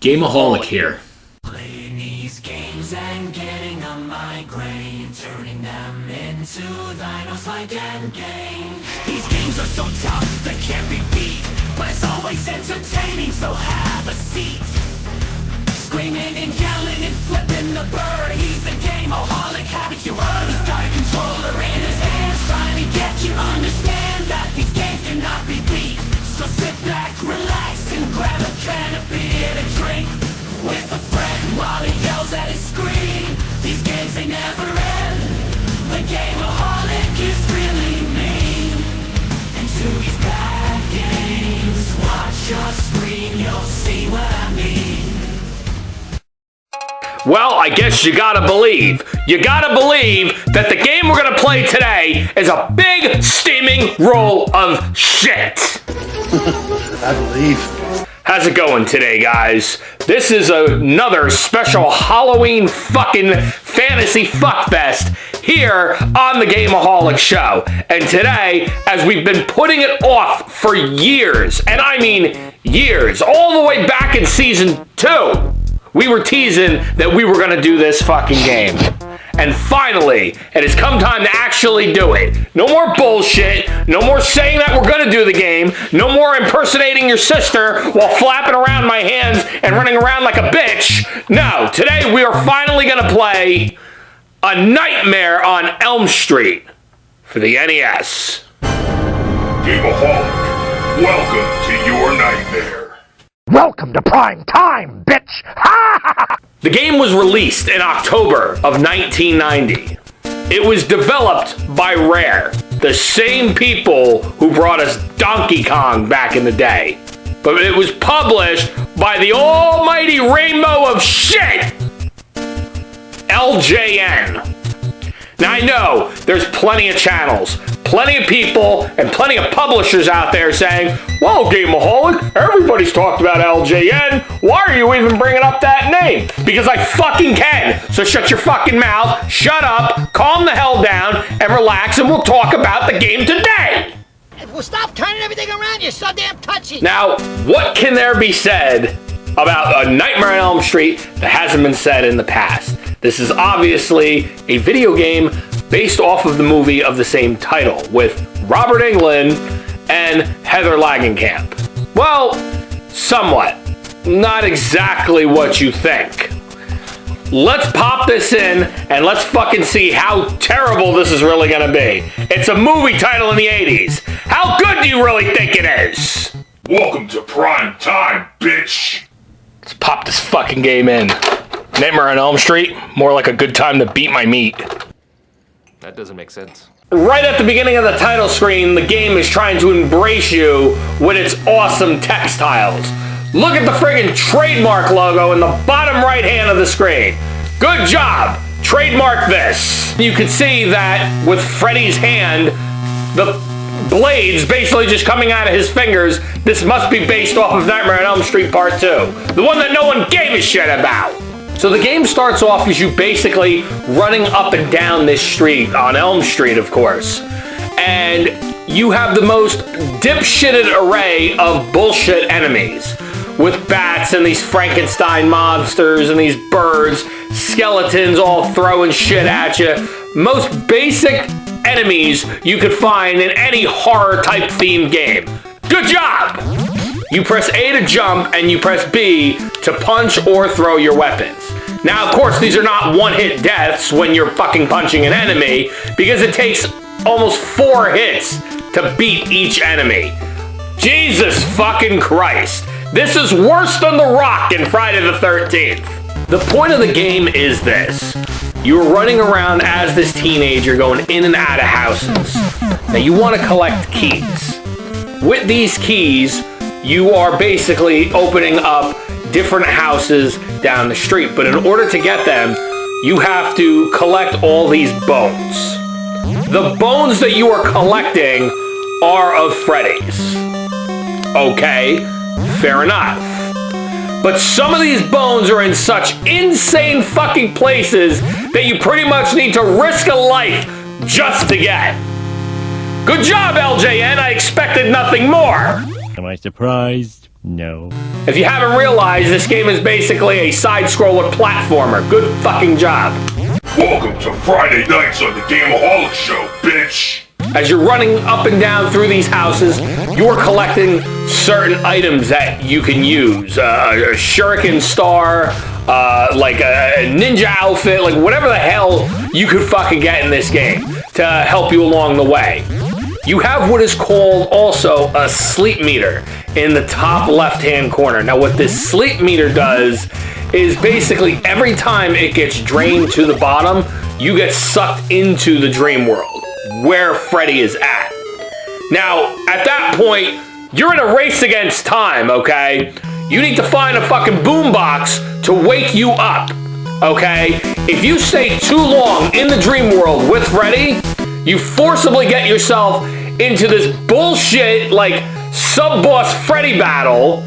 GAME-O-HOLIC here. Playing these games and getting a migraine, turning them into vinyls like endgame. These games are so tough, they can't be beat, but it's always entertaining, so have a seat. Screaming and yelling and flipping the bird, he's the GAME-O-HOLIC, haven't you heard? He's got a controller in his hands, trying to get you understand that these games cannot be beat. So sit back, relax, and grab a can of beer to drink with a friend while he yells at his screen. These games, they never end. The GAME-O-HOLIC is really mean. And to these bad games, watch your screen, you'll see what I mean. Well, I guess you gotta believe that the game we're gonna play today is a big, steaming roll of shit. I believe. How's it going today, guys? This is another special Halloween fucking fantasy fuckfest here on the GAME-O-HOLIC show. And today, as we've been putting it off for years, and I mean years, all the way back in season 2, we were teasing that we were gonna do this fucking game. And finally, it has come time to actually do it. No more bullshit, no more saying that we're gonna do the game, no more impersonating your sister while flapping around my hands and running around like a bitch. No, today we are finally gonna play A Nightmare on Elm Street for the NES. GAME-O-HOLIC, welcome to your nightmare. Welcome to prime time, bitch! Ha! The game was released in October of 1990. It was developed by Rare, the same people who brought us Donkey Kong back in the day. But it was published by the almighty rainbow of shit, LJN. Now I know there's plenty of channels, plenty of people, and plenty of publishers out there saying, well, GAME-O-HOLIC, everybody's talked about LJN. Why are you even bringing up that name? Because I fucking can. So shut your fucking mouth, shut up, calm the hell down, and relax, and we'll talk about the game today. Well, stop turning everything around. You're so damn touchy. Now, what can there be said about A Nightmare on Elm Street that hasn't been said in the past? This is obviously a video game based off of the movie of the same title with Robert Englund and Heather Langenkamp. Well, somewhat. Not exactly what you think. Let's pop this in and let's fucking see how terrible this is really gonna be. It's a movie title in the 80s. How good do you really think it is? Welcome to prime time, bitch. Let's pop this fucking game in. Nightmare on Elm Street, more like a good time to beat my meat. That doesn't make sense. Right at the beginning of the title screen, the game is trying to embrace you with its awesome textiles. Look at the friggin' trademark logo in the bottom right hand of the screen. Good job! Trademark this. You can see that with Freddy's hand, the blades basically just coming out of his fingers. This must be based off of Nightmare on Elm Street Part 2. The one that no one gave a shit about. So the game starts off as you basically running up and down this street, on Elm Street, of course. And you have the most dipshitted array of bullshit enemies. With bats and these Frankenstein monsters and these birds, skeletons all throwing shit at you. Most basic enemies you could find in any horror type themed game. Good job! You press A to jump and you press B to punch or throw your weapons. Now, of course, these are not one-hit deaths when you're fucking punching an enemy because it takes almost 4 hits to beat each enemy. Jesus fucking Christ. This is worse than The Rock in Friday the 13th. The point of the game is this. You're running around as this teenager going in and out of houses. Now, you want to collect keys. With these keys, you are basically opening up different houses down the street. But in order to get them, you have to collect all these bones. The bones that you are collecting are of Freddy's. Okay, fair enough. But some of these bones are in such insane fucking places that you pretty much need to risk a life just to get. Good job, LJN. I expected nothing more. Am I surprised? No. If you haven't realized, this game is basically a side-scroller platformer. Good fucking job. Welcome to Friday nights on the GAME-O-HOLIC'S show, bitch! As you're running up and down through these houses, you're collecting certain items that you can use. A shuriken star, like a ninja outfit, like whatever the hell you could fucking get in this game to help you along the way. You have what is called also a sleep meter in the top left-hand corner. Now what this sleep meter does is basically every time it gets drained to the bottom, you get sucked into the dream world where Freddy is at. Now, at that point, you're in a race against time, okay? You need to find a fucking boombox to wake you up, okay? If you stay too long in the dream world with Freddy, you forcibly get yourself into this bullshit, like, sub-boss Freddy battle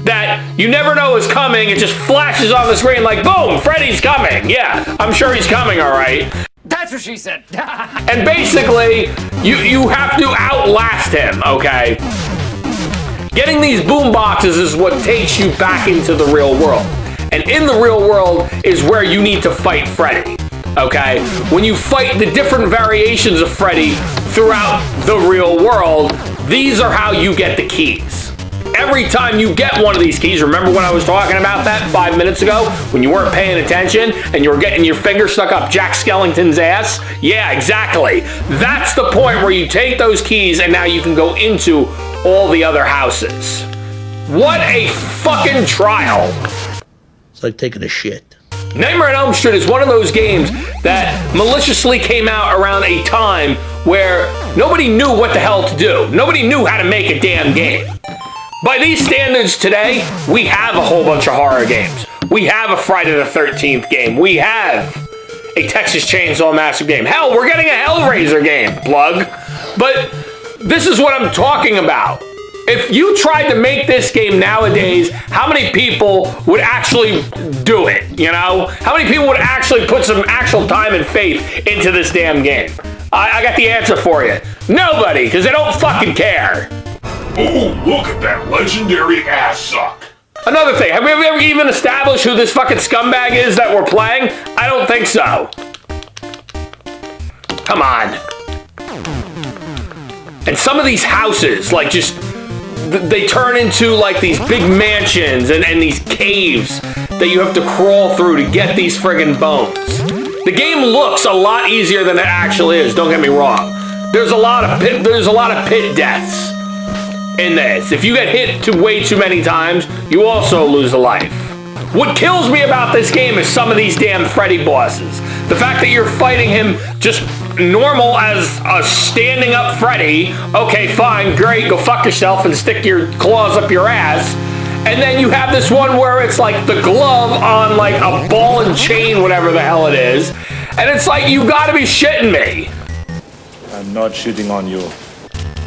that you never know is coming. It just flashes on the screen like, boom, Freddy's coming. Yeah, I'm sure he's coming, all right. That's what she said. And basically, you have to outlast him, okay? Getting these boom boxes is what takes you back into the real world. And in the real world is where you need to fight Freddy, okay? When you fight the different variations of Freddy throughout the real world, these are how you get the keys. Every time you get one of these keys, remember when I was talking about that 5 minutes ago when you weren't paying attention and you were getting your finger stuck up Jack Skellington's ass? Yeah, exactly. That's the point where you take those keys and now you can go into all the other houses. What a fucking trial. It's like taking a shit. Nightmare on Elm Street is one of those games that maliciously came out around a time where nobody knew what the hell to do. Nobody knew how to make a damn game. By these standards today, we have a whole bunch of horror games. We have a Friday the 13th game. We have a Texas Chainsaw Massacre game. Hell, we're getting a Hellraiser game, plug. But this is what I'm talking about. If you tried to make this game nowadays, how many people would actually do it, you know? How many people would actually put some actual time and faith into this damn game? I got the answer for you. Nobody, because they don't fucking care. Ooh, look at that legendary ass suck. Another thing, have we ever even established who this fucking scumbag is that we're playing? I don't think so. Come on. And some of these houses, like just, they turn into like these big mansions and these caves that you have to crawl through to get these friggin' bones. The game looks a lot easier than it actually is, don't get me wrong. There's a lot of pit deaths in this. If you get hit way too many times, you also lose a life. What kills me about this game is some of these damn Freddy bosses. The fact that you're fighting him just normal as a standing up Freddy. Okay, fine, great, go fuck yourself and stick your claws up your ass. And then you have this one where it's like the glove on like a ball and chain, whatever the hell it is. And it's like, you gotta be shitting me. I'm not shitting on you.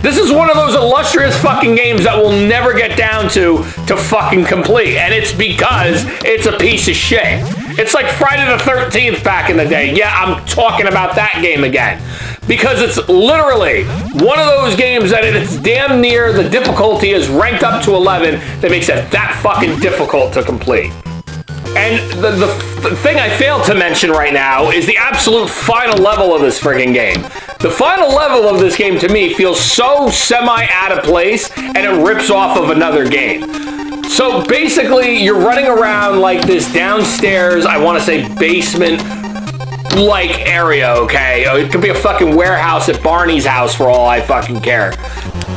This is one of those illustrious fucking games that we'll never get down to fucking complete. And it's because it's a piece of shit. It's like Friday the 13th back in the day. Yeah, I'm talking about that game again. Because it's literally one of those games that it's damn near the difficulty is ranked up to 11 that makes it that fucking difficult to complete. And the thing I failed to mention right now is the absolute final level of this friggin' game. The final level of this game to me feels so semi out of place and it rips off of another game. So basically you're running around like this downstairs, I want to say basement like area, okay? It could be a fucking warehouse at Barney's house for all I fucking care.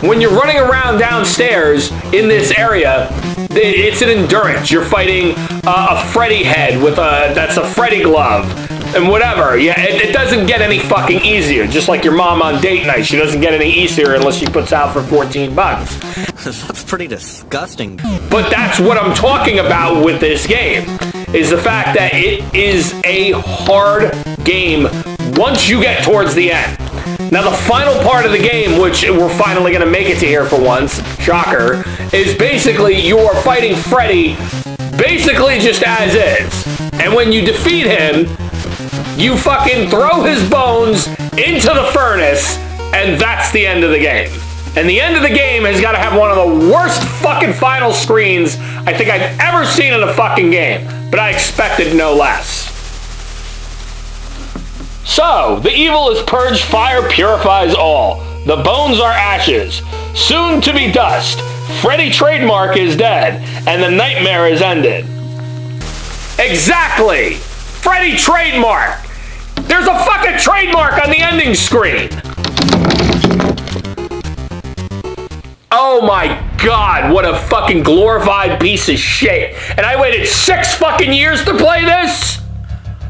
When you're running around downstairs in this area, it's an endurance. You're fighting a Freddy head with that's a Freddy glove and whatever. Yeah, it doesn't get any fucking easier. Just like your mom on date night, she doesn't get any easier unless she puts out for 14 bucks. That's pretty disgusting. But that's what I'm talking about with this game, is the fact that it is a hard game once you get towards the end. Now the final part of the game, which we're finally going to make it to here for once, shocker, is basically you are fighting Freddy basically just as is. And when you defeat him, you fucking throw his bones into the furnace, and that's the end of the game. And the end of the game has got to have one of the worst fucking final screens I think I've ever seen in a fucking game. But I expected no less. So, the evil is purged, fire purifies all. The bones are ashes. Soon to be dust. Freddy Trademark is dead. And the nightmare is ended. Exactly! Freddy Trademark! There's a fucking trademark on the ending screen! Oh my god, what a fucking glorified piece of shit. And I waited 6 fucking years to play this?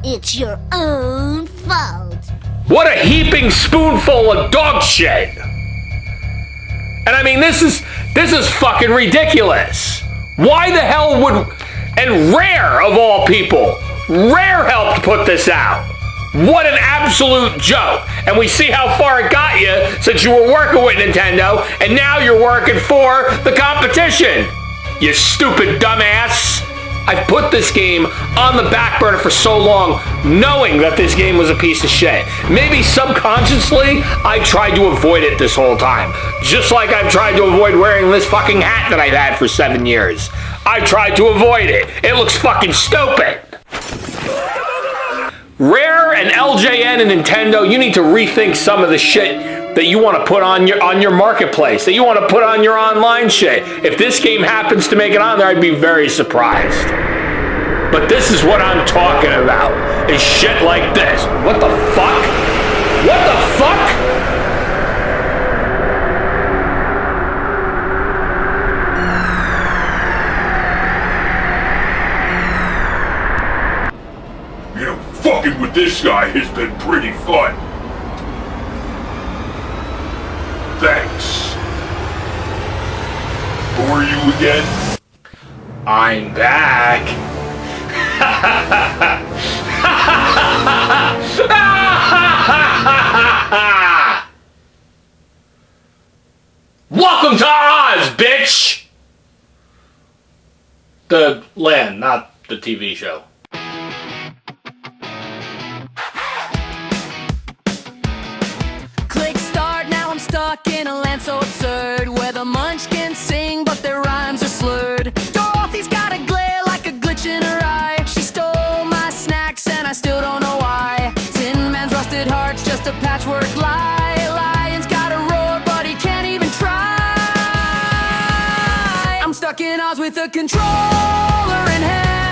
It's your own fault. What a heaping spoonful of dog shit. And I mean, this is fucking ridiculous. Why the hell would... And Rare, of all people, Rare helped put this out. What an absolute joke. And we see how far it got you since you were working with Nintendo, and now you're working for the competition. You stupid dumbass. I've put this game on the back burner for so long, knowing that this game was a piece of shit. Maybe subconsciously, I tried to avoid it this whole time. Just like I've tried to avoid wearing this fucking hat that I've had for 7 years. I tried to avoid it. It looks fucking stupid. Rare and LJN and Nintendo, you need to rethink some of the shit that you want to put on your marketplace, that you want to put on your online shit. If this game happens to make it on there, I'd be very surprised. But this is what I'm talking about, is shit like this. What the fuck? What the fuck? Fucking with this guy has been pretty fun. Thanks. Who are you again? I'm back. Welcome to Oz, bitch! The land, not the TV show. Stuck in a land so absurd, where the munchkins sing but their rhymes are slurred. Dorothy's got a glare like a glitch in her eye. She stole my snacks and I still don't know why. Tin Man's rusted heart's just a patchwork lie. Lion's got a roar but he can't even try. I'm stuck in Oz with a controller in hand.